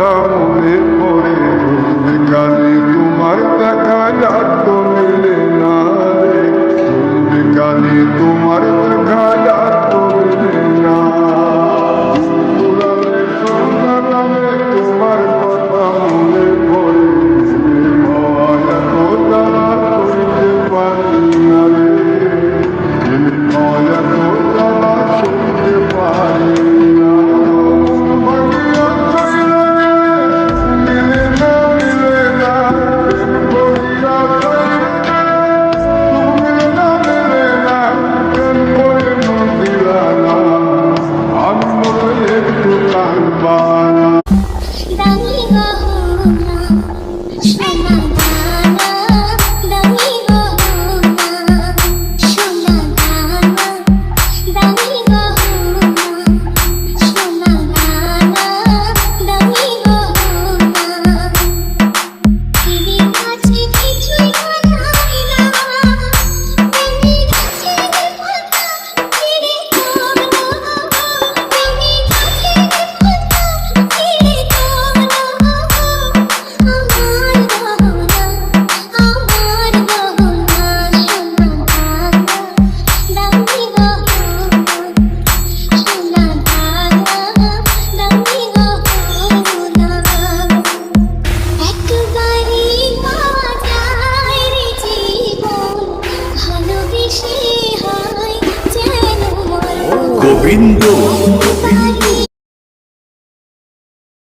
কথা মনে পড়ে কালে তোমার দেখা যাত মিলে না রে কালে তোমার দেখা যাত মিলে না তোমার কথা মনে পড়ে মায়া কথা করতে পারি না রে মায়া কথা করতে পারি না গোবিন্দ